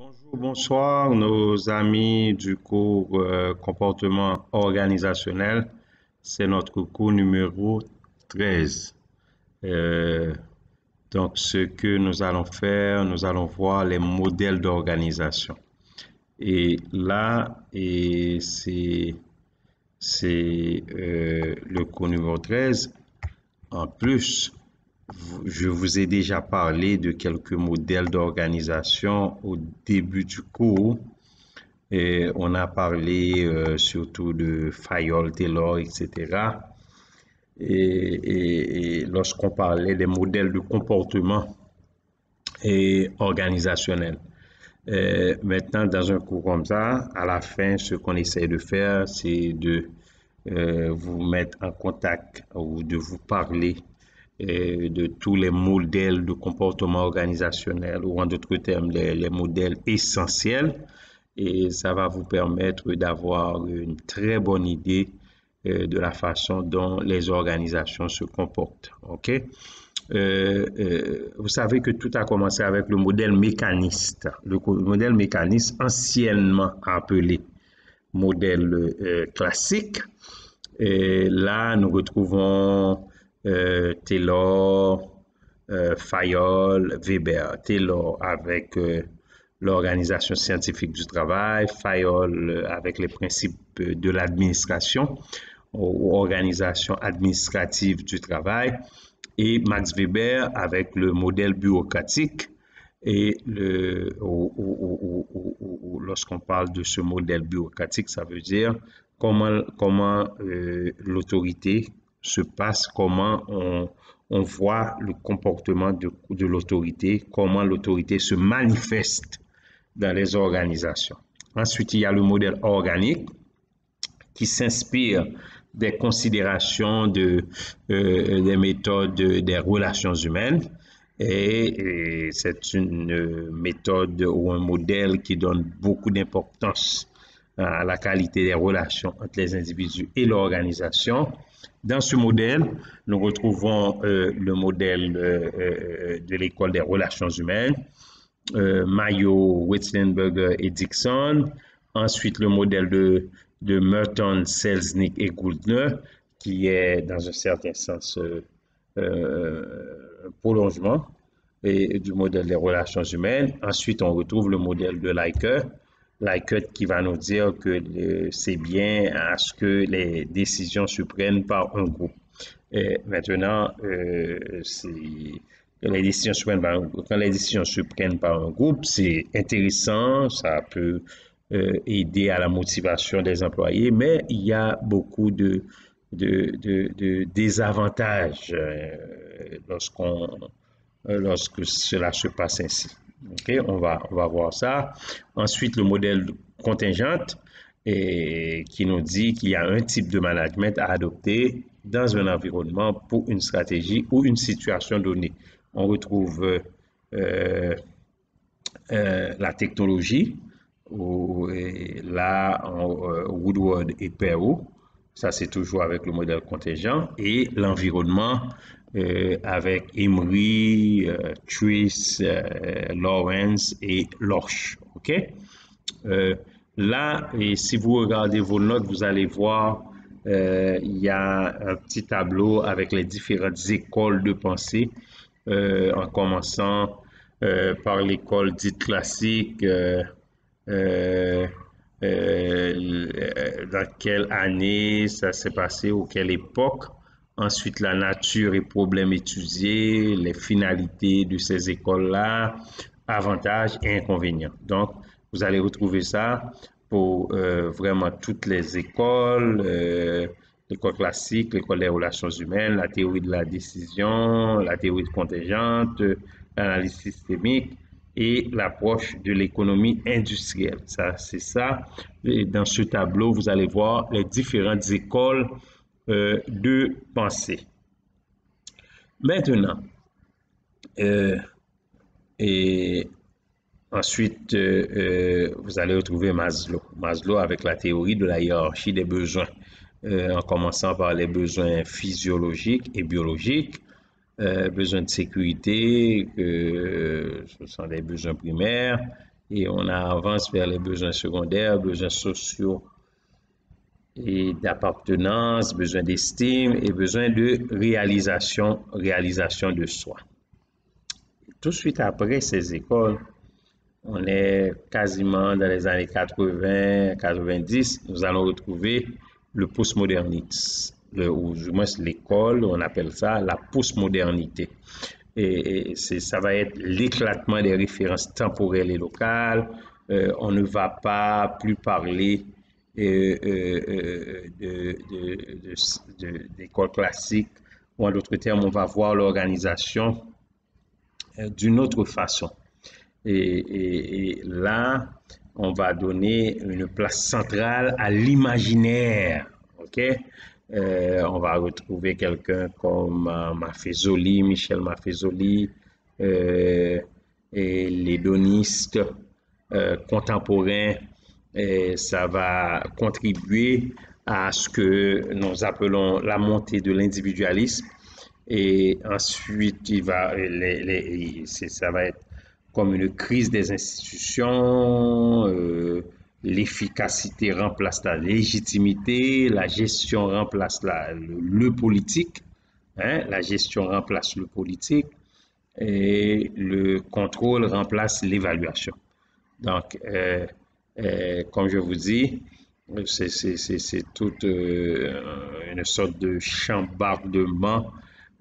Bonjour, bonsoir, nos amis du cours comportement organisationnel. C'est notre cours numéro 13. Euh, donc, ce que nous allons faire, nous allons voir les modèles d'organisation. Et là, c'est le cours numéro 13. En plus, je vous ai déjà parlé de quelques modèles d'organisation au début du cours. Et on a parlé surtout de Fayol, Taylor, etc. Et lorsqu'on parlait des modèles de comportement et organisationnel. Maintenant, dans un cours comme ça, à la fin, ce qu'on essaie de faire, c'est de vous mettre en contact ou de vous parler de tous les modèles de comportement organisationnel ou en d'autres termes, les modèles essentiels. Et ça va vous permettre d'avoir une très bonne idée de la façon dont les organisations se comportent. OK? Vous savez que tout a commencé avec le modèle mécaniste. Le modèle mécaniste, anciennement appelé modèle classique. Et là, nous retrouvons Taylor, Fayol, Weber. Taylor avec l'organisation scientifique du travail, Fayol avec les principes de l'administration ou organisation administrative du travail, et Max Weber avec le modèle bureaucratique. Et lorsqu'on parle de ce modèle bureaucratique, ça veut dire comment l'autorité se passe, comment on voit le comportement de l'autorité, comment l'autorité se manifeste dans les organisations. Ensuite, il y a le modèle organique qui s'inspire des considérations des méthodes des relations humaines. Et c'est une méthode ou un modèle qui donne beaucoup d'importance à la qualité des relations entre les individus et l'organisation. Dans ce modèle, nous retrouvons le modèle de l'école des relations humaines, Mayo, Witzenberger et Dixon. Ensuite, le modèle de Merton, Selznick et Gouldner, qui est dans un certain sens un prolongement du modèle des relations humaines. Ensuite, on retrouve le modèle de Likert. Likert qui va nous dire que c'est bien à ce que les décisions se prennent par un groupe. Et maintenant, quand les décisions se prennent par un groupe, c'est intéressant, ça peut aider à la motivation des employés, mais il y a beaucoup de désavantages lorsque cela se passe ainsi. Okay? On va voir ça. Ensuite, le modèle contingente qui nous dit qu'il y a un type de management à adopter dans un environnement pour une stratégie ou une situation donnée. On retrouve la technologie, là, Woodward et Perrow, ça c'est toujours avec le modèle contingent, et l'environnement avec Emery, Trice, Lawrence et Lorsch. OK? Là, et si vous regardez vos notes, vous allez voir, il y a un petit tableau avec les différentes écoles de pensée, en commençant par l'école dite classique, dans quelle année ça s'est passé ou quelle époque. Ensuite, la nature et problèmes étudiés, les finalités de ces écoles-là, avantages et inconvénients. Donc, vous allez retrouver ça pour vraiment toutes les écoles, l'école classique, l'école des relations humaines, la théorie de la décision, la théorie contingente, l'analyse systémique et l'approche de l'économie industrielle. Ça, c'est ça. Et dans ce tableau, vous allez voir les différentes écoles de pensée. Maintenant, et ensuite, vous allez retrouver Maslow. Maslow avec la théorie de la hiérarchie des besoins, en commençant par les besoins physiologiques et biologiques, besoins de sécurité, ce sont des besoins primaires, et on avance vers les besoins secondaires, besoins sociaux et d'appartenance, besoin d'estime et besoin de réalisation de soi. Tout de suite après ces écoles, on est quasiment dans les années 80, 90, nous allons retrouver le postmodernisme, ou du moins l'école, on appelle ça la postmodernité. Et ça va être l'éclatement des références temporelles et locales. On ne va pas plus parler d'école classique, ou en d'autres termes, on va voir l'organisation d'une autre façon. Et là, on va donner une place centrale à l'imaginaire. OK? On va retrouver quelqu'un comme Maffezoli, Michel Maffezoli, et les donistes contemporains. Et ça va contribuer à ce que nous appelons la montée de l'individualisme. Et ensuite, ça va être comme une crise des institutions, l'efficacité remplace la légitimité, la gestion remplace le politique, hein, la gestion remplace le politique et le contrôle remplace l'évaluation. Donc, comme je vous dis, c'est toute une sorte de chambardement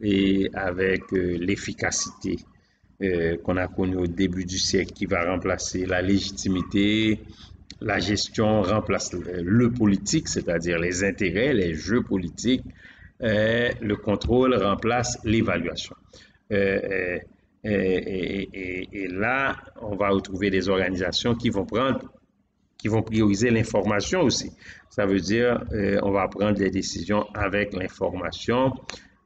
et avec l'efficacité qu'on a connue au début du siècle qui va remplacer la légitimité, la gestion remplace le politique, c'est-à-dire les intérêts, les jeux politiques, le contrôle remplace l'évaluation. Et là, on va retrouver des organisations qui vont prioriser l'information aussi. Ça veut dire on va prendre des décisions avec l'information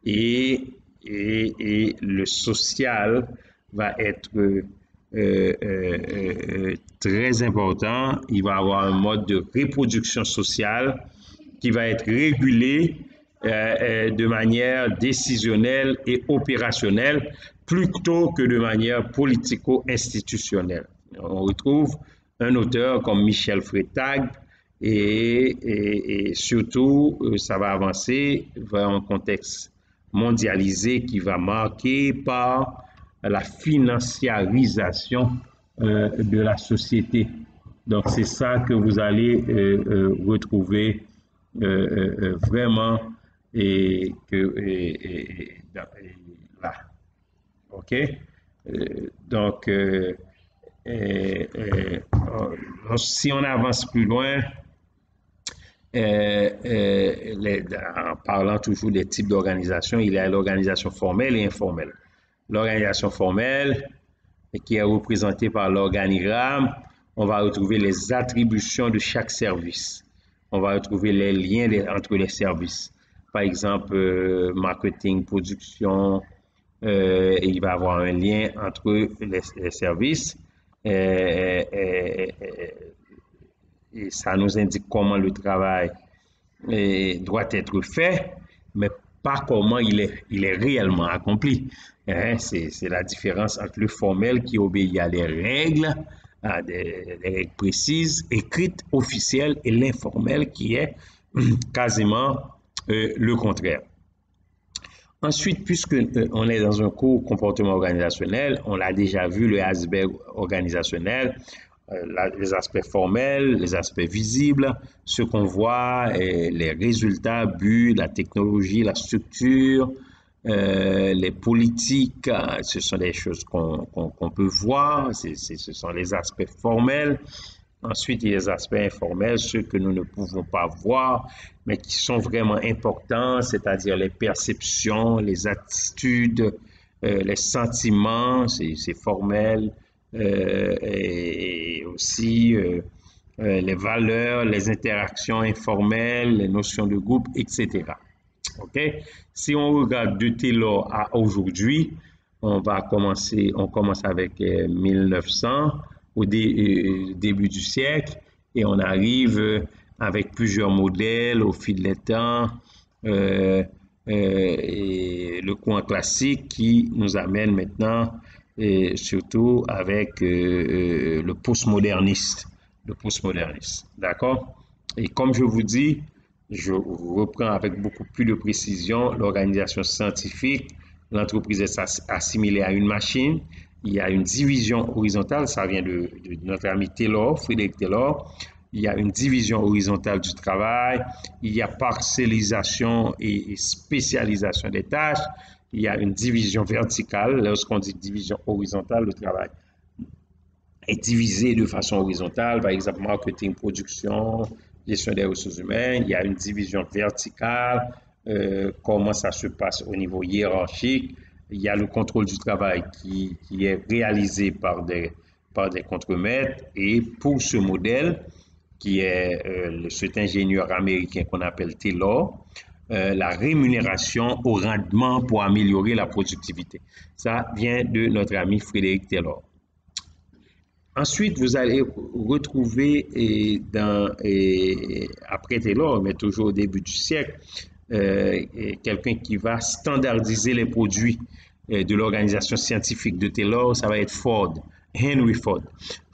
et le social va être très important. Il va avoir un mode de reproduction sociale qui va être régulé de manière décisionnelle et opérationnelle plutôt que de manière politico-institutionnelle. On retrouve un auteur comme Michel Freytag et surtout, ça va avancer vers un contexte mondialisé qui va marquer par la financiarisation de la société. Donc, c'est ça que vous allez retrouver vraiment là. OK? Donc, si on avance plus loin, en parlant toujours des types d'organisations, il y a l'organisation formelle et informelle. L'organisation formelle, qui est représentée par l'organigramme, on va retrouver les attributions de chaque service. On va retrouver les liens entre les services. Par exemple, marketing, production, il va y avoir un lien entre les services. Et ça nous indique comment le travail doit être fait, mais pas comment il est réellement accompli. C'est la différence entre le formel qui obéit à des règles précises, écrites, officielles, et l'informel qui est quasiment le contraire. Ensuite, puisque on est dans un cours comportement organisationnel, on l'a déjà vu, le iceberg organisationnel, les aspects formels, les aspects visibles, ce qu'on voit, les résultats, buts, la technologie, la structure, les politiques, ce sont des choses qu'on peut voir, ce sont les aspects formels. Ensuite, il y a les aspects informels, ceux que nous ne pouvons pas voir, mais qui sont vraiment importants, c'est-à-dire les perceptions, les attitudes, les sentiments, c'est formel, et aussi les valeurs, les interactions informelles, les notions de groupe, etc. OK? Si on regarde de Taylor à aujourd'hui, on commence avec 1900 au début du siècle et on arrive avec plusieurs modèles au fil des temps, et le courant classique qui nous amène maintenant, et surtout avec le postmoderniste. D'accord? Et comme je vous dis, je reprends avec beaucoup plus de précision l'organisation scientifique. L'entreprise est assimilée à une machine. Il y a une division horizontale, ça vient de notre ami Taylor, Frédéric Taylor. Il y a une division horizontale du travail. Il y a parcellisation et spécialisation des tâches. Il y a une division verticale. Lorsqu'on dit division horizontale, le travail est divisé de façon horizontale, par exemple marketing, production, gestion des ressources humaines. Il y a une division verticale, comment ça se passe au niveau hiérarchique. Il y a le contrôle du travail qui est réalisé par des contremaîtres. Et pour ce modèle, qui est cet ingénieur américain qu'on appelle Taylor, la rémunération au rendement pour améliorer la productivité. Ça vient de notre ami Frédéric Taylor. Ensuite, vous allez retrouver après Taylor, mais toujours au début du siècle, quelqu'un qui va standardiser les produits de l'organisation scientifique de Taylor, ça va être Ford, Henry Ford.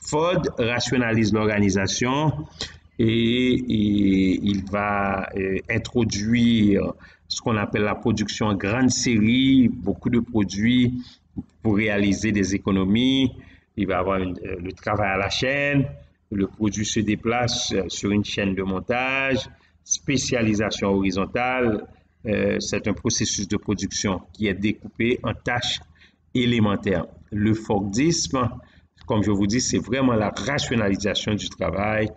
Ford rationalise l'organisation et il va introduire ce qu'on appelle la production en grande série, beaucoup de produits pour réaliser des économies. Il va avoir le travail à la chaîne, le produit se déplace sur une chaîne de montage, spécialisation horizontale, c'est un processus de production qui est découpé en tâches élémentaires. Le Fordisme, comme je vous dis, c'est vraiment la rationalisation du travail,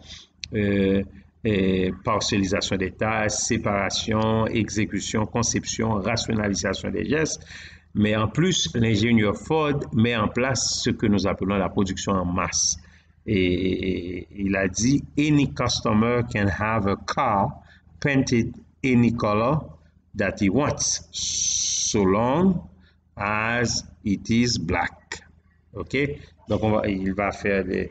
parcellisation des tâches, séparation, exécution, conception, rationalisation des gestes. Mais en plus, l'ingénieur Ford met en place ce que nous appelons la production en masse. Et il a dit, any customer can have a car painted any color that he wants, so long as it is black. OK? Donc, il va faire des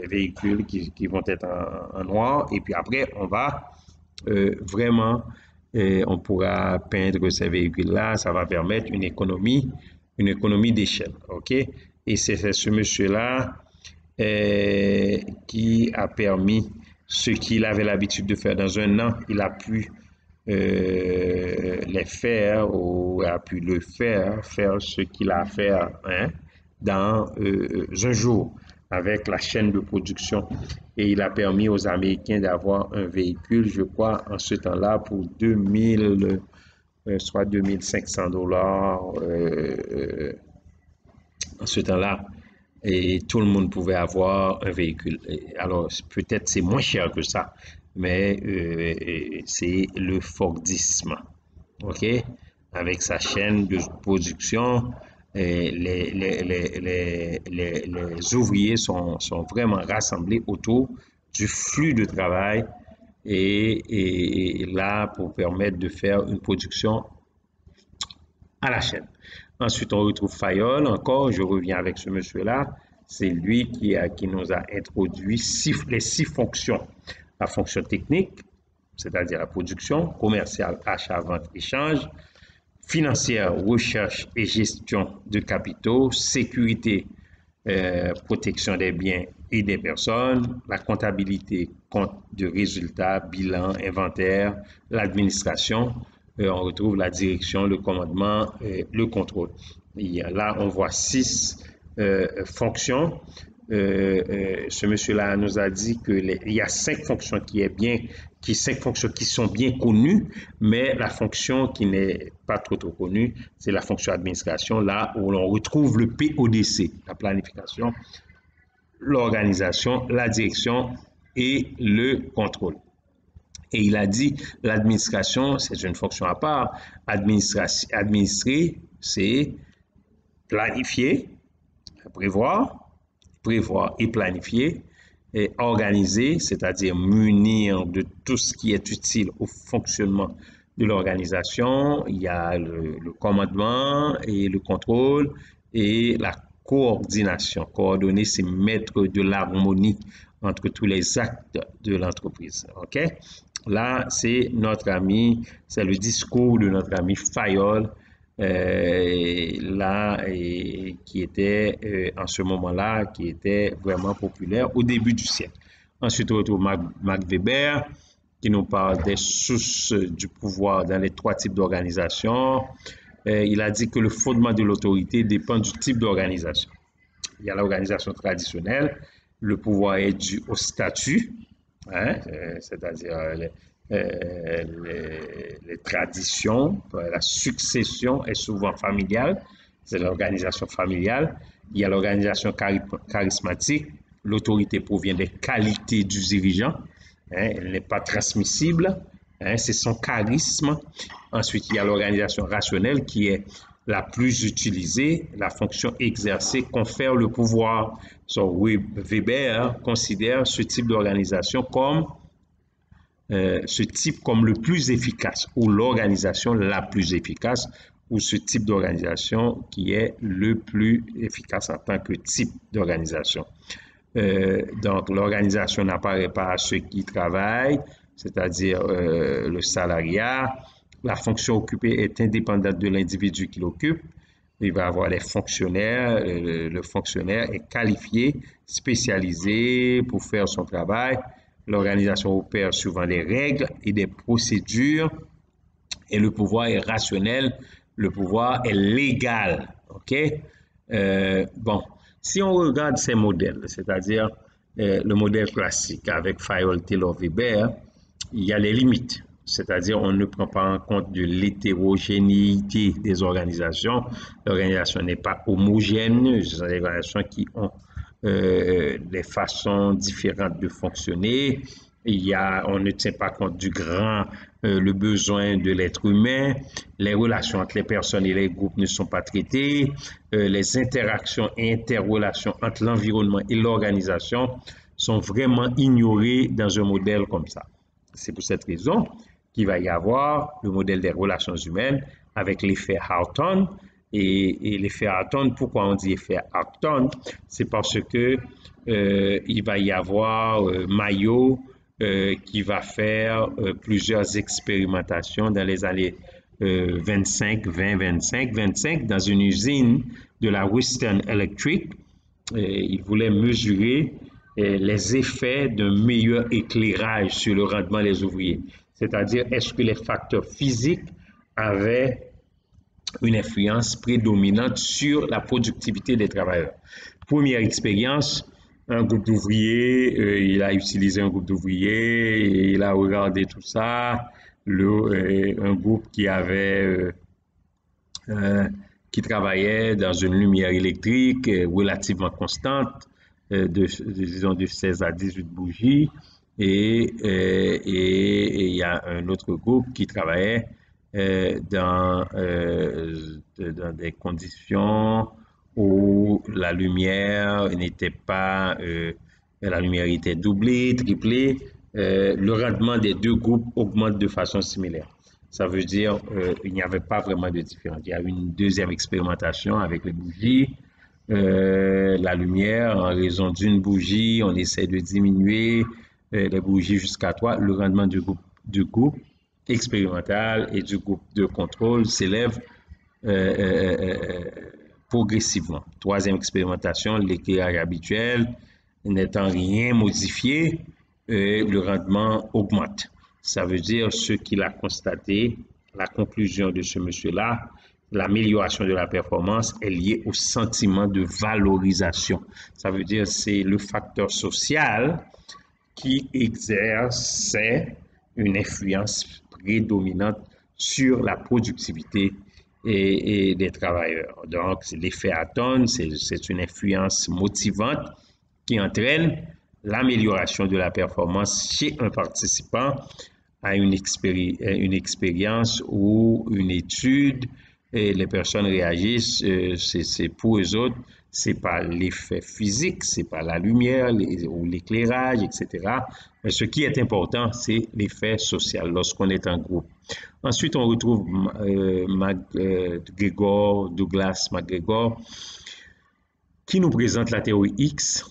véhicules qui vont être en noir. Et puis après, on va vraiment, on pourra peindre ces véhicules-là. Ça va permettre une économie d'échelle. OK? Et c'est ce monsieur-là qui a permis ce qu'il avait l'habitude de faire dans un an. Il a pu les faire ou a pu le faire ce qu'il a à faire dans un jour avec la chaîne de production. Et il a permis aux Américains d'avoir un véhicule, je crois, en ce temps-là, pour 2000, soit 2500 dollars. En ce temps-là, et tout le monde pouvait avoir un véhicule. Alors, peut-être c'est moins cher que ça, mais c'est le Fordisme, OK? Avec sa chaîne de production, les ouvriers sont vraiment rassemblés autour du flux de travail et là, pour permettre de faire une production à la chaîne. Ensuite, on retrouve Fayol, encore, je reviens avec ce monsieur-là, c'est lui qui nous a introduit les 6 fonctions. La fonction technique, c'est-à-dire la production, commerciale, achat, vente, échange, financière, recherche et gestion de capitaux, sécurité, protection des biens et des personnes, la comptabilité, compte de résultats, bilan, inventaire, l'administration, on retrouve la direction, le commandement, le contrôle. Là, on voit 6 fonctions. Ce monsieur-là nous a dit qu'il y a 5 fonctions qui sont bien connues, mais la fonction qui n'est pas trop connue, c'est la fonction administration, là où l'on retrouve le PODC, la planification, l'organisation, la direction et le contrôle. Et il a dit, l'administration, c'est une fonction à part. Administrer, c'est planifier, prévoir et planifier. Et organiser, c'est-à-dire munir de tout ce qui est utile au fonctionnement de l'organisation. Il y a le commandement et le contrôle et la coordination. Coordonner, c'est mettre de l'harmonie entre tous les actes de l'entreprise. OK? Là, c'est le discours de notre ami Fayol qui était en ce moment-là, qui était vraiment populaire au début du siècle. Ensuite, on retrouve Max Weber, qui nous parle des sources du pouvoir dans les trois types d'organisation. Il a dit que le fondement de l'autorité dépend du type d'organisation. Il y a l'organisation traditionnelle, le pouvoir est dû au statut, hein, c'est-à-dire les traditions, la succession est souvent familiale, c'est l'organisation familiale. Il y a l'organisation charismatique, l'autorité provient des qualités du dirigeant, hein, elle n'est pas transmissible, hein, c'est son charisme. Ensuite, il y a l'organisation rationnelle qui est la plus utilisée, la fonction exercée confère le pouvoir. So, Weber considère ce type d'organisation comme le plus efficace ou l'organisation la plus efficace ou ce type d'organisation qui est le plus efficace en tant que type d'organisation. Donc, l'organisation n'apparaît pas à ceux qui travaillent, c'est-à-dire le salariat. La fonction occupée est indépendante de l'individu qui l'occupe. Il va avoir les fonctionnaires. Le fonctionnaire est qualifié, spécialisé pour faire son travail. L'organisation opère suivant des règles et des procédures. Et le pouvoir est rationnel. Le pouvoir est légal. OK? Bon, si on regarde ces modèles, c'est-à-dire le modèle classique avec Fayol, Taylor, Weber, il y a les limites. C'est-à-dire on ne prend pas en compte de l'hétérogénéité des organisations. L'organisation n'est pas homogène. Ce sont des organisations qui ont des façons différentes de fonctionner. On ne tient pas compte du le besoin de l'être humain. Les relations entre les personnes et les groupes ne sont pas traitées. Les interactions et interrelations entre l'environnement et l'organisation sont vraiment ignorées dans un modèle comme ça. C'est pour cette raison qu'il va y avoir le modèle des relations humaines avec l'effet Houghton. Et l'effet Houghton, pourquoi on dit effet Houghton? C'est parce que il va y avoir Mayo qui va faire plusieurs expérimentations dans les années 25 dans une usine de la Western Electric. Il voulait mesurer les effets d'un meilleur éclairage sur le rendement des ouvriers. C'est-à-dire, est-ce que les facteurs physiques avaient une influence prédominante sur la productivité des travailleurs. Première expérience, un groupe d'ouvriers, il a utilisé un groupe d'ouvriers, il a regardé tout ça, un groupe qui travaillait dans une lumière électrique relativement constante, disons de 16 à 18 bougies, et il y a un autre groupe qui travaillait dans des conditions où la lumière n'était pas, la lumière était doublée, triplée. Le rendement des deux groupes augmente de façon similaire. Ça veut dire il n'y avait pas vraiment de différence. Il y a eu une deuxième expérimentation avec les bougies. La lumière, en raison d'une bougie, on essaie de diminuer les bougies jusqu'à 3. Le rendement du groupe expérimental et du groupe de contrôle s'élève progressivement. Troisième expérimentation, l'éclairage habituel n'étant rien modifié, le rendement augmente. Ça veut dire ce qu'il a constaté, la conclusion de ce monsieur-là, l'amélioration de la performance est liée au sentiment de valorisation. Ça veut dire c'est le facteur social qui exerçait une influence prédominante sur la productivité et des travailleurs. Donc, l'effet Houghton, c'est une influence motivante qui entraîne l'amélioration de la performance chez un participant à une expérience ou une étude et les personnes réagissent, c'est pour eux autres, c'est pas l'effet physique, c'est pas la lumière ou l'éclairage, etc. Mais ce qui est important, c'est l'effet social lorsqu'on est en groupe. Ensuite, on retrouve Douglas McGregor, qui nous présente la théorie X,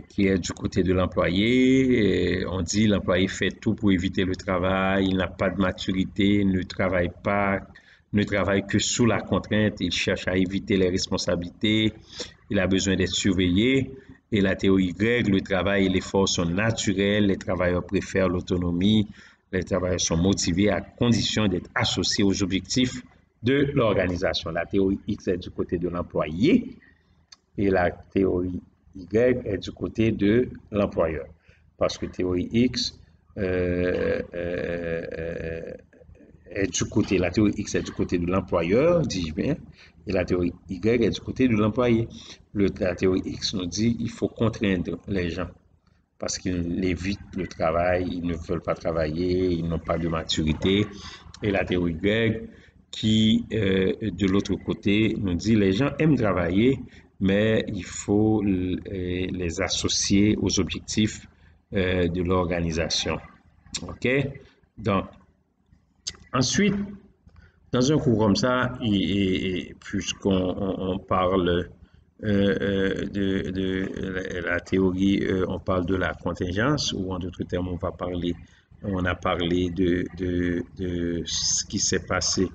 qui est du côté de l'employé. On dit l'employé fait tout pour éviter le travail, il n'a pas de maturité, ne travaille pas ne travaille que sous la contrainte, il cherche à éviter les responsabilités, il a besoin d'être surveillé. Et la théorie Y, le travail et l'effort sont naturels, les travailleurs préfèrent l'autonomie, les travailleurs sont motivés à condition d'être associés aux objectifs de l'organisation. La théorie X est du côté de l'employé et la théorie Y est du côté de l'employeur. Parce que théorie X est du côté, la théorie X est du côté de l'employeur, dis-je bien, et la théorie Y est du côté de l'employé. La théorie X nous dit qu'il faut contraindre les gens parce qu'ils évitent le travail, ils ne veulent pas travailler, ils n'ont pas de maturité. Et la théorie Y qui, de l'autre côté, nous dit les gens aiment travailler, mais il faut les associer aux objectifs de l'organisation. OK? Donc, ensuite, dans un cours comme ça, puisqu'on parle de la théorie, on parle de la contingence, ou en d'autres termes, on a parlé de ce qui s'est passé,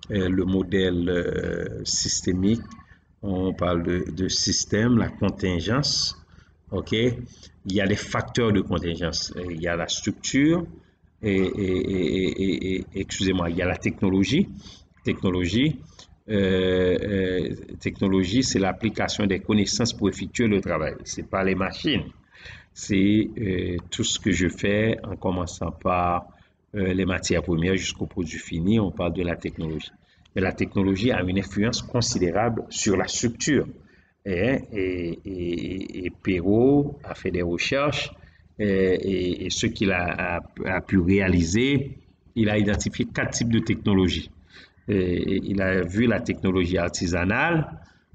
le modèle systémique, on parle de système, la contingence, ok? Il y a les facteurs de contingence, il y a la structure, excusez-moi, il y a la technologie. Technologie, c'est l'application des connaissances pour effectuer le travail. C'est pas les machines. C'est tout ce que je fais en commençant par les matières premières jusqu'au produit fini. On parle de la technologie. Mais la technologie a une influence considérable sur la structure. Et Perrault a fait des recherches et ce qu'il a pu réaliser, il a identifié 4 types de technologies. Il a vu la technologie artisanale,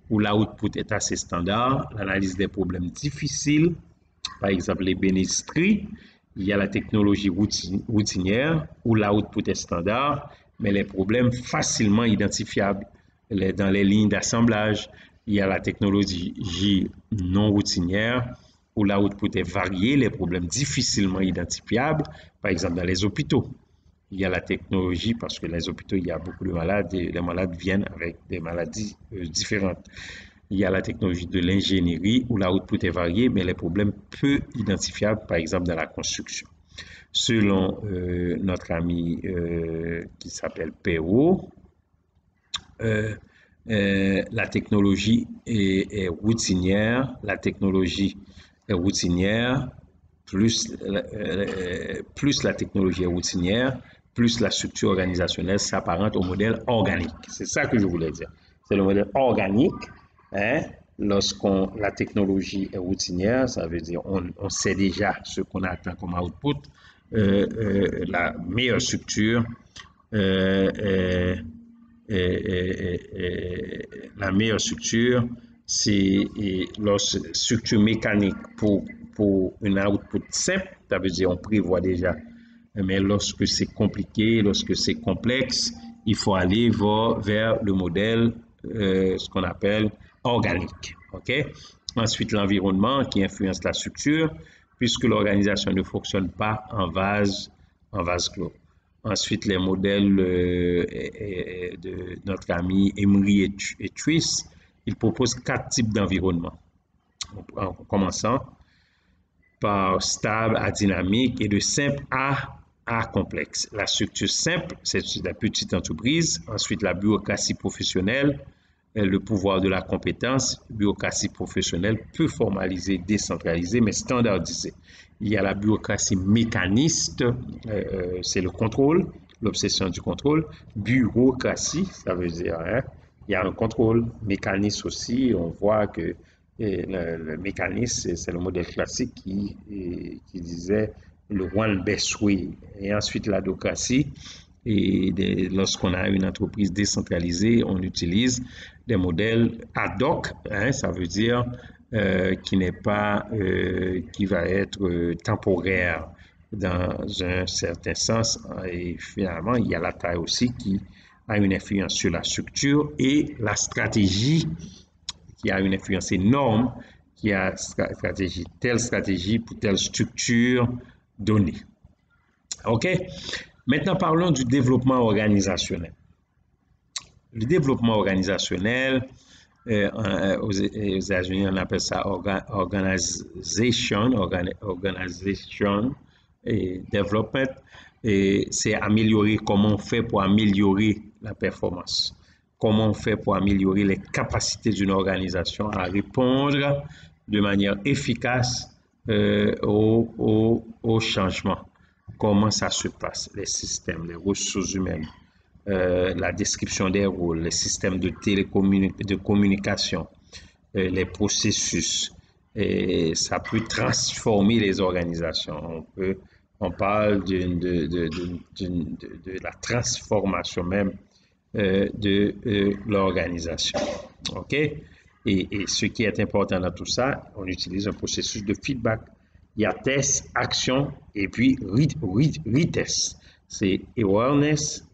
où l'output est assez standard, l'analyse des problèmes difficiles, par exemple les bénisteries. Il y a la technologie routinière, où l'output est standard, mais les problèmes facilement identifiables dans les lignes d'assemblage. Il y a la technologie non routinière, où l'output est varié, les problèmes difficilement identifiables, par exemple dans les hôpitaux. Il y a la technologie, parce que les hôpitaux, il y a beaucoup de malades et les malades viennent avec des maladies différentes. Il y a la technologie de l'ingénierie où l'output est varié, mais les problèmes peu identifiables, par exemple dans la construction. Selon notre ami qui s'appelle Perrault, la technologie est routinière, la technologie est routinière, plus la technologie est routinière, plus la structure organisationnelle s'apparente au modèle organique. C'est ça que je voulais dire. C'est le modèle organique. Hein? La technologie est routinière, ça veut dire on sait déjà ce qu'on attend comme output. La meilleure structure, la meilleure structure, c'est la structure mécanique pour une output simple, ça veut dire on prévoit déjà. Mais lorsque c'est compliqué, lorsque c'est complexe, il faut aller vers le modèle, ce qu'on appelle organique. Okay? Ensuite, l'environnement qui influence la structure, puisque l'organisation ne fonctionne pas en vase clos. Ensuite, les modèles de notre ami Emery et Twist, ils proposent 4 types d'environnement. En commençant par stable à dynamique et de simple à complexe. La structure simple, c'est la petite entreprise. Ensuite, la bureaucratie professionnelle, le pouvoir de la compétence, bureaucratie professionnelle peu formalisée, décentralisée, mais standardisée. Il y a la bureaucratie mécaniste, c'est le contrôle, l'obsession du contrôle. Bureaucratie, ça veut dire, hein, il y a un contrôle. Mécaniste aussi, on voit que le mécanisme, c'est le modèle classique qui disait le one best way. Et ensuite, l'adhocratie. Et lorsqu'on a une entreprise décentralisée, on utilise des modèles ad hoc, hein, ça veut dire qui n'est pas, qui va être temporaire dans un certain sens. Et finalement, il y a la taille aussi qui a une influence sur la structure et la stratégie qui a une influence énorme, qui a telle stratégie pour telle structure donnée. OK? Maintenant, parlons du développement organisationnel. Le développement organisationnel, aux États-Unis, on appelle ça organization et development. Et c'est améliorer comment on fait pour améliorer la performance. Comment on fait pour améliorer les capacités d'une organisation à répondre de manière efficace aux changements. Comment ça se passe, les systèmes, les ressources humaines, la description des rôles, les systèmes de communication, les processus. Et ça peut transformer les organisations. On parle de la transformation même de l'organisation. OK? Et ce qui est important dans tout ça, on utilise un processus de feedback. Il y a test, action et puis retest. C'est awareness,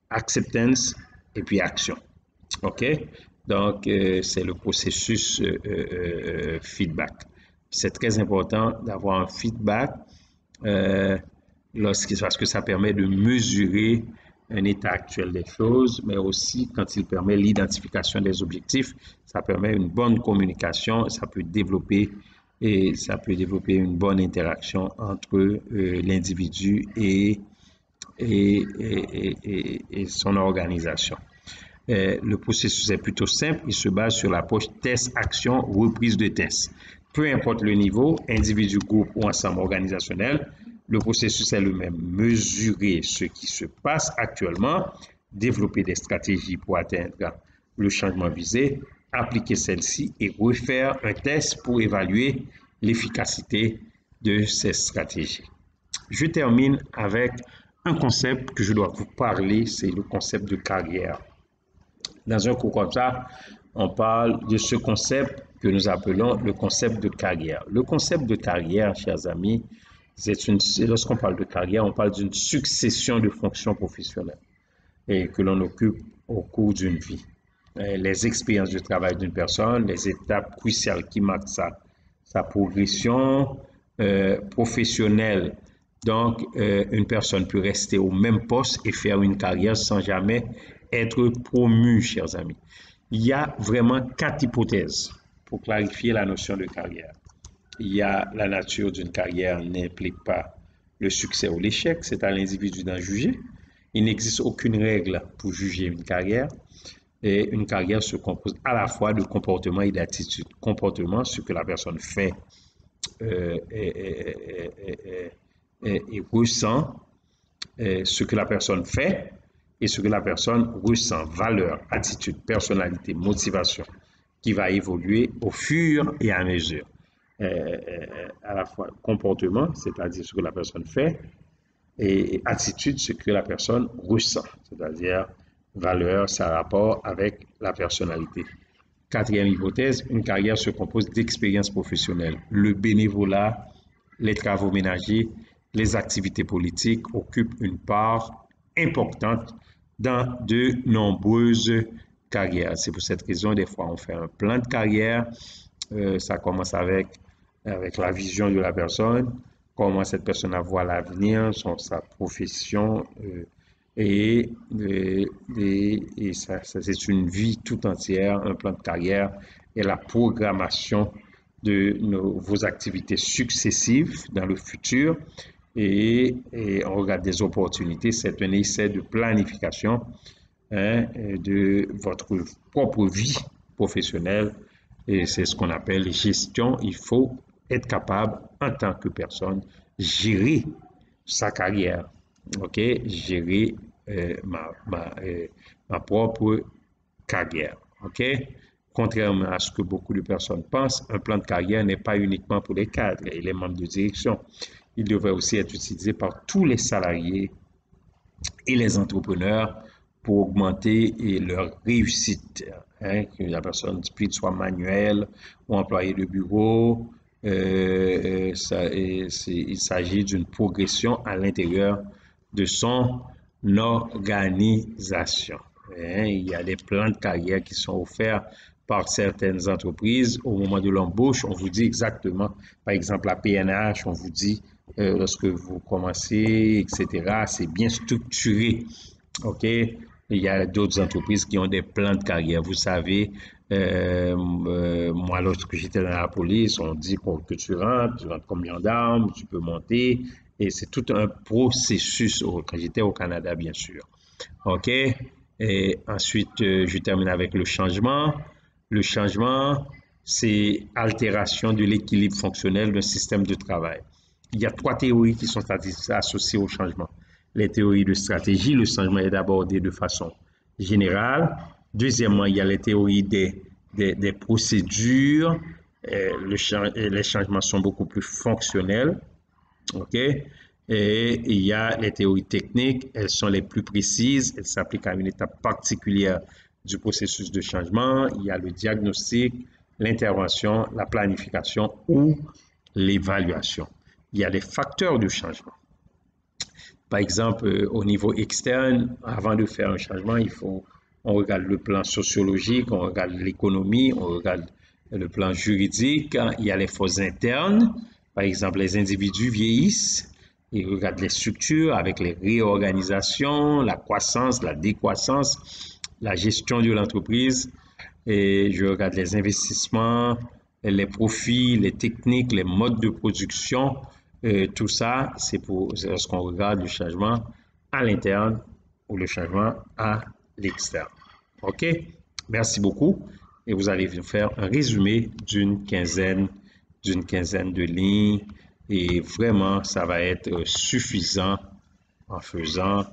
acceptance et puis action. OK? Donc, c'est le processus feedback. C'est très important d'avoir un feedback parce que ça permet de mesurer un état actuel des choses, mais aussi quand il permet l'identification des objectifs, ça permet une bonne communication, ça peut développer une bonne interaction entre l'individu et son organisation. Le processus est plutôt simple, il se base sur l'approche test, action, reprise de test. Peu importe le niveau, individu, groupe ou ensemble organisationnel, le processus est le même. Mesurer ce qui se passe actuellement, développer des stratégies pour atteindre le changement visé, appliquer celle-ci et refaire un test pour évaluer l'efficacité de ces stratégies. Je termine avec un concept que je dois vous parler, c'est le concept de carrière. Dans un cours comme ça, on parle de ce concept que nous appelons le concept de carrière. Le concept de carrière, chers amis, lorsqu'on parle de carrière, on parle d'une succession de fonctions professionnelles et que l'on occupe au cours d'une vie. Les expériences de travail d'une personne, les étapes cruciales qui marquent sa progression professionnelle. Donc, une personne peut rester au même poste et faire une carrière sans jamais être promu, chers amis. Il y a vraiment 4 hypothèses pour clarifier la notion de carrière. Il y a la nature d'une carrière n'implique pas le succès ou l'échec, c'est à l'individu d'en juger. Il n'existe aucune règle pour juger une carrière. Et une carrière se compose à la fois de comportement et d'attitude. Comportement, ce que la personne fait et ressent, ce que la personne fait et ce que la personne ressent, valeur, attitude, personnalité, motivation, qui va évoluer au fur et à mesure. À la fois comportement, c'est-à-dire ce que la personne fait, et attitude, ce que la personne ressent, c'est-à-dire valeur, ça rapport avec la personnalité. Quatrième hypothèse, une carrière se compose d'expériences professionnelles. Le bénévolat, les travaux ménagers, les activités politiques occupent une part importante dans de nombreuses carrières. C'est pour cette raison, des fois, on fait un plan de carrière. Ça commence avec la vision de la personne, comment cette personne voit l'avenir, sa profession, et ça c'est une vie tout entière, un plan de carrière et la programmation de vos activités successives dans le futur et on regarde des opportunités, c'est un essai de planification de votre propre vie professionnelle et c'est ce qu'on appelle gestion. Il faut être capable en tant que personne gérer sa carrière, ok, gérer ma propre carrière, ok. Contrairement à ce que beaucoup de personnes pensent, un plan de carrière n'est pas uniquement pour les cadres et les membres de direction. Il devrait aussi être utilisé par tous les salariés et les entrepreneurs pour augmenter leur réussite. Que la personne soit manuelle ou employée de bureau, il s'agit d'une progression à l'intérieur de son organisation. Il y a des plans de carrière qui sont offerts par certaines entreprises. Au moment de l'embauche, on vous dit exactement, par exemple la PNH, on vous dit lorsque vous commencez, etc., c'est bien structuré. OK? Il y a d'autres entreprises qui ont des plans de carrière. Vous savez, moi, lorsque j'étais dans la police, on dit que tu rentres combien d'armes, tu peux monter. Et c'est tout un processus quand j'étais au Canada, bien sûr. OK? Et ensuite, je termine avec le changement. Le changement, c'est altération de l'équilibre fonctionnel d'un système de travail. Il y a trois théories qui sont associées au changement. Les théories de stratégie, le changement est abordé de façon générale. Deuxièmement, il y a les théories des procédures. Les changements sont beaucoup plus fonctionnels. OK? Et il y a les théories techniques, elles sont les plus précises, elles s'appliquent à une étape particulière du processus de changement. Il y a le diagnostic, l'intervention, la planification ou l'évaluation. Il y a les facteurs de changement. Par exemple, au niveau externe, avant de faire un changement, on regarde le plan sociologique, on regarde l'économie, on regarde le plan juridique. Il y a les forces internes. Par exemple, les individus vieillissent. Ils regardent les structures avec les réorganisations, la croissance, la décroissance, la gestion de l'entreprise. Et je regarde les investissements, les profits, les techniques, les modes de production. Tout ça, c'est lorsqu'on regarde le changement à l'interne ou le changement à l'externe. OK? Merci beaucoup. Et vous allez faire un résumé d'une quinzaine de lignes. Et vraiment, ça va être suffisant en faisant